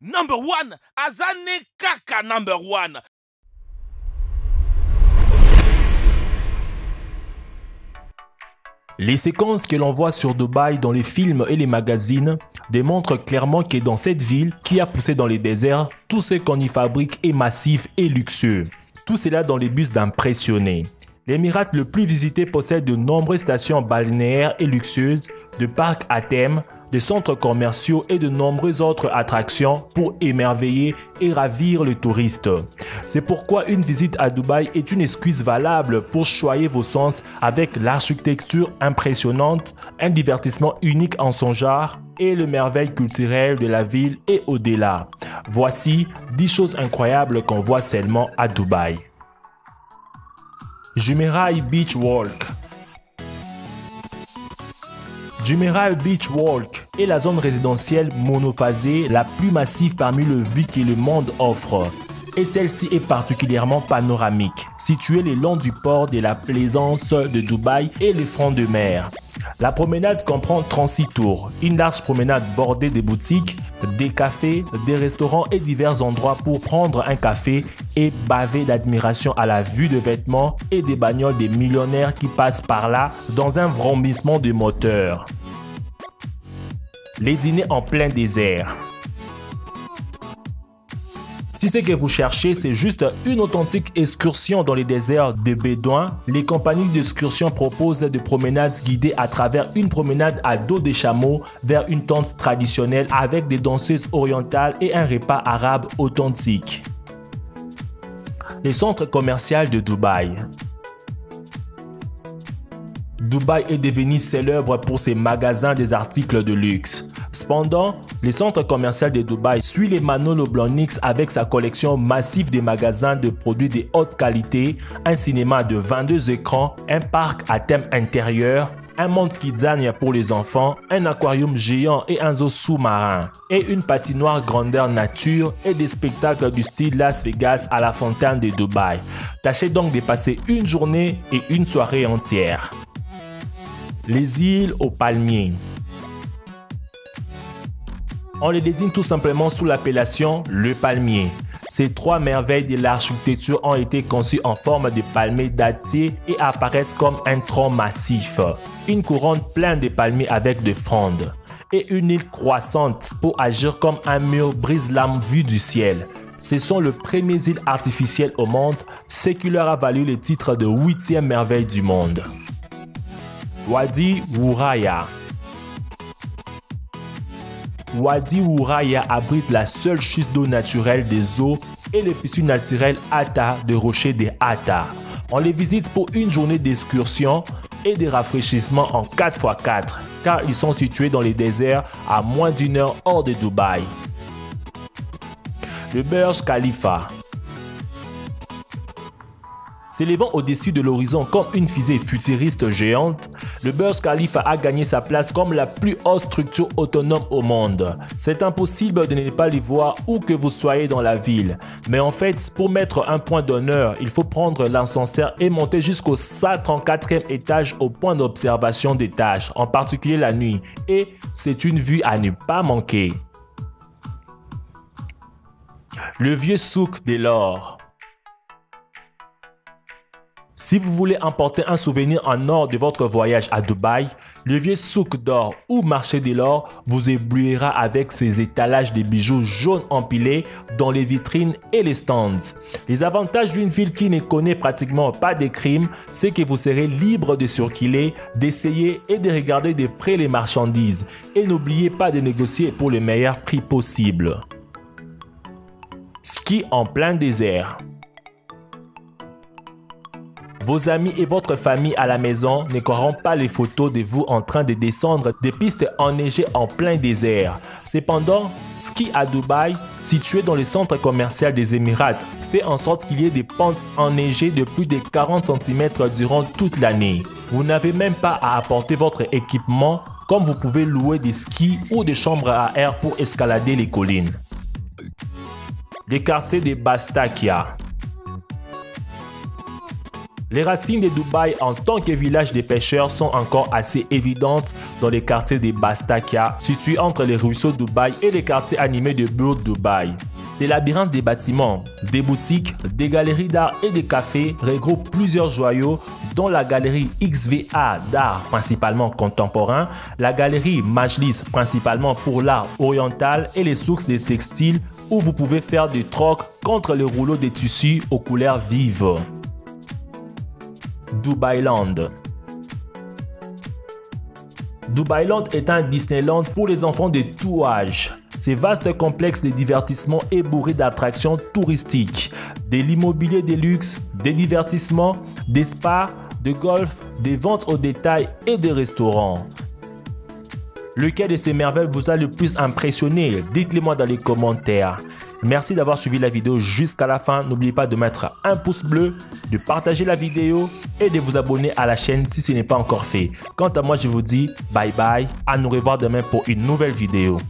Number one, Azane Kaka number one. Les séquences que l'on voit sur Dubaï dans les films et les magazines démontrent clairement que dans cette ville qui a poussé dans les déserts, tout ce qu'on y fabrique est massif et luxueux. Tout cela dans les buts d'impressionner. L'émirat le plus visité possède de nombreuses stations balnéaires et luxueuses, de parcs à thème, de centres commerciaux et de nombreuses autres attractions pour émerveiller et ravir le touriste. C'est pourquoi une visite à Dubaï est une excuse valable pour choyer vos sens avec l'architecture impressionnante, un divertissement unique en son genre et le merveille culturel de la ville et au-delà. Voici 10 choses incroyables qu'on voit seulement à Dubaï. Jumeirah Beach Walk. Jumeirah Beach Walk est la zone résidentielle monophasée la plus massive parmi les vues que le monde offre. Et celle-ci est particulièrement panoramique, située le long du port de la Plaisance de Dubaï et les fronts de mer. La promenade comprend 36 tours, une large promenade bordée de boutiques, des cafés, des restaurants et divers endroits pour prendre un café et baver d'admiration à la vue de vêtements et des bagnoles des millionnaires qui passent par là dans un vrombissement de moteurs. Les dîners en plein désert. Si ce que vous cherchez, c'est juste une authentique excursion dans les déserts de Bédouins, les compagnies d'excursion proposent des promenades guidées à travers une promenade à dos des chameaux vers une tente traditionnelle avec des danseuses orientales et un repas arabe authentique. Le centre commercial de Dubaï. Dubaï est devenu célèbre pour ses magasins des articles de luxe. Cependant, le centre commercial de Dubaï suit les Manolo Blahniks avec sa collection massive de magasins de produits de haute qualité, un cinéma de 22 écrans, un parc à thème intérieur, un monde Kidzania pour les enfants, un aquarium géant et un zoo sous-marin, et une patinoire grandeur nature et des spectacles du style Las Vegas à la fontaine de Dubaï. Tâchez donc de passer une journée et une soirée entière. Les îles aux palmiers. On les désigne tout simplement sous l'appellation le palmier. Ces trois merveilles de l'architecture ont été conçues en forme de palmiers dattiers et apparaissent comme un tronc massif, une couronne pleine de palmiers avec des frondes, et une île croissante pour agir comme un mur brise-lames vu du ciel. Ce sont les premières îles artificielles au monde, ce qui leur a valu le titre de 8e merveille du monde. Wadi Wouraya. Wadi Wouraya abrite la seule chute d'eau naturelle des eaux et les piscines naturelles Hatta de rochers des Hatta. On les visite pour une journée d'excursion et de rafraîchissement en 4x4 car ils sont situés dans les déserts à moins d'1 heure hors de Dubaï. Le Burj Khalifa. S'élevant au-dessus de l'horizon comme une fusée futuriste géante, le Burj Khalifa a gagné sa place comme la plus haute structure autonome au monde. C'est impossible de ne pas les voir où que vous soyez dans la ville. Mais en fait, pour mettre un point d'honneur, il faut prendre l'ascenseur et monter jusqu'au 134e étage au point d'observation des tâches, en particulier la nuit. Et c'est une vue à ne pas manquer. Le vieux souk de l'or. Si vous voulez emporter un souvenir en or de votre voyage à Dubaï, le vieux souk d'or ou marché de l'or vous éblouira avec ses étalages de bijoux jaunes empilés dans les vitrines et les stands. Les avantages d'une ville qui ne connaît pratiquement pas de crimes, c'est que vous serez libre de circuler, d'essayer et de regarder de près les marchandises. Et n'oubliez pas de négocier pour le meilleur prix possible. Ski en plein désert. Vos amis et votre famille à la maison ne croiront pas les photos de vous en train de descendre des pistes enneigées en plein désert. Cependant, Ski à Dubaï, situé dans le centre commercial des Émirats, fait en sorte qu'il y ait des pentes enneigées de plus de 40 cm durant toute l'année. Vous n'avez même pas à apporter votre équipement, comme vous pouvez louer des skis ou des chambres à air pour escalader les collines. Les quartiers de Bastakia. Les racines de Dubaï en tant que village des pêcheurs sont encore assez évidentes dans les quartiers de Bastakia, situés entre les ruisseaux Dubaï et les quartiers animés de Burj Dubaï. Ces labyrinthes des bâtiments, des boutiques, des galeries d'art et des cafés regroupent plusieurs joyaux dont la galerie XVA d'art principalement contemporain, la galerie Majlis principalement pour l'art oriental et les sources des textiles où vous pouvez faire du troc contre les rouleaux de tissus aux couleurs vives. Dubailand. Dubailand est un Disneyland pour les enfants de tout âge. Ces vastes complexes de divertissement est bourré d'attractions touristiques, de l'immobilier de luxe, des divertissements, des spas, de golf, des ventes au détail et des restaurants. Lequel de ces merveilles vous a le plus impressionné? Dites-le moi dans les commentaires. Merci d'avoir suivi la vidéo jusqu'à la fin. N'oubliez pas de mettre un pouce bleu, de partager la vidéo et de vous abonner à la chaîne si ce n'est pas encore fait. Quant à moi, je vous dis bye bye, à nous revoir demain pour une nouvelle vidéo.